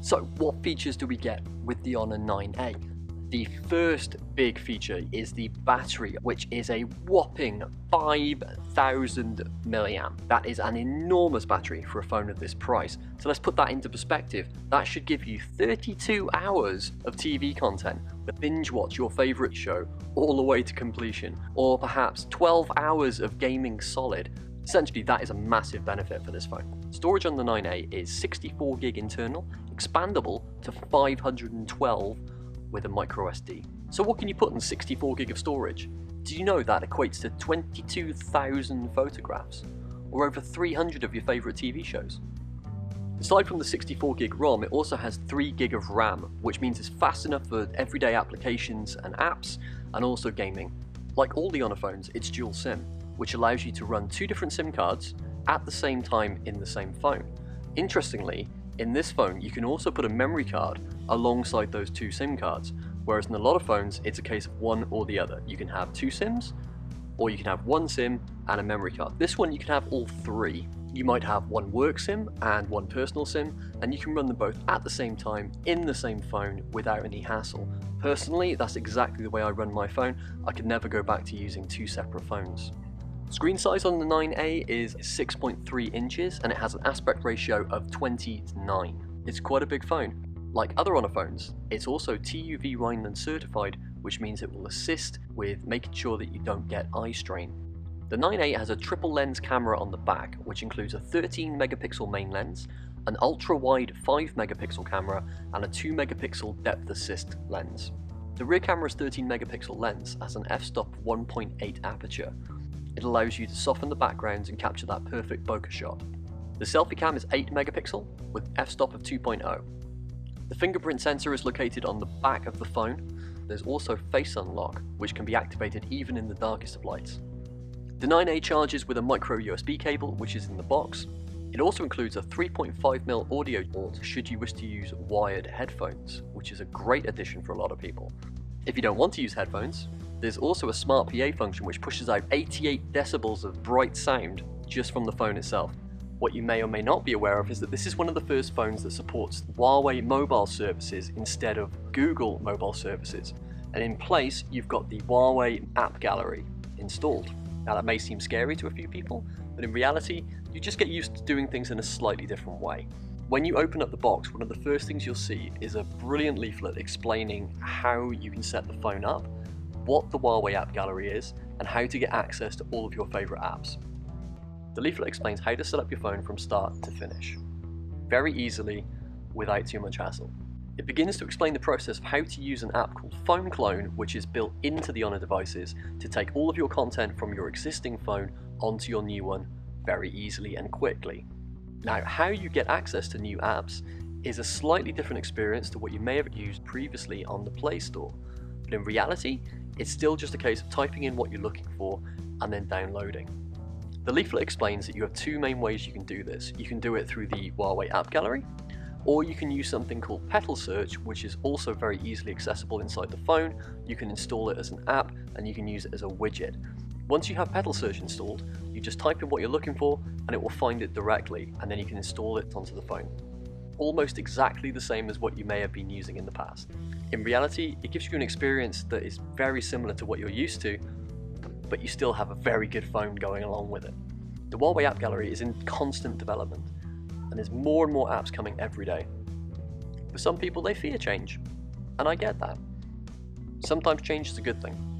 So what features do we get with the Honor 9A? The first big feature is the battery, which is a whopping 5,000 milliamp. That is an enormous battery for a phone of this price. So let's put that into perspective. That should give you 32 hours of TV content to binge watch your favorite show all the way to completion, or perhaps 12 hours of gaming solid. Essentially, that is a massive benefit for this phone. Storage on the 9A is 64 gig internal, expandable to 512 with a micro SD. So what can you put in 64 gig of storage? Do you know that equates to 22,000 photographs, or over 300 of your favorite TV shows? Aside from the 64 gig ROM, it also has 3 gig of RAM, which means it's fast enough for everyday applications and apps, and also gaming. Like all the Honor phones, it's dual SIM, which allows you to run 2 different SIM cards at the same time in the same phone. Interestingly, in this phone, you can also put a memory card alongside those 2 SIM cards, whereas in a lot of phones, it's a case of one or the other. You can have 2 SIMs, or you can have 1 SIM and a memory card. This one, you can have all 3. You might have 1 work SIM and 1 personal SIM, and you can run them both at the same time in the same phone without any hassle. Personally, that's exactly the way I run my phone. I could never go back to using 2 separate phones. Screen size on the 9A is 6.3 inches and it has an aspect ratio of 20:9. It's quite a big phone. Like other Honor phones, it's also TUV Rheinland certified, which means it will assist with making sure that you don't get eye strain. The 9A has a triple lens camera on the back, which includes a 13 megapixel main lens, an ultra wide 5 megapixel camera, and a 2 megapixel depth assist lens. The rear camera's 13 megapixel lens has an f-stop 1.8 aperture. It allows you to soften the backgrounds and capture that perfect bokeh shot. The selfie cam is 8 megapixel with f-stop of 2.0. The fingerprint sensor is located on the back of the phone. There's also face unlock, which can be activated even in the darkest of lights. The 9A charges with a micro USB cable, which is in the box. It also includes a 3.5mm audio port should you wish to use wired headphones, which is a great addition for a lot of people. If you don't want to use headphones, there's also a smart PA function which pushes out 88 decibels of bright sound just from the phone itself. What you may or may not be aware of is that this is one of the first phones that supports Huawei mobile services instead of Google mobile services. And in place, you've got the Huawei app gallery installed. Now that may seem scary to a few people, but in reality, you just get used to doing things in a slightly different way. When you open up the box, one of the first things you'll see is a brilliant leaflet explaining how you can set the phone up, what the Huawei app gallery is, and how to get access to all of your favorite apps. The leaflet explains how to set up your phone from start to finish, very easily, without too much hassle. It begins to explain the process of how to use an app called Phone Clone, which is built into the Honor devices to take all of your content from your existing phone onto your new one very easily and quickly. Now, how you get access to new apps is a slightly different experience to what you may have used previously on the Play Store, but in reality, it's still just a case of typing in what you're looking for and then downloading. The leaflet explains that you have 2 main ways you can do this. You can do it through the Huawei app gallery, or you can use something called Petal Search, which is also very easily accessible inside the phone. You can install it as an app and you can use it as a widget. Once you have Petal Search installed, you just type in what you're looking for and it will find it directly, and then you can install it onto the phone. Almost exactly the same as what you may have been using in the past. In reality, it gives you an experience that is very similar to what you're used to, but you still have a very good phone going along with it. The Huawei app gallery is in constant development, and there's more and more apps coming every day. For some people, they fear change, and I get that. Sometimes change is a good thing.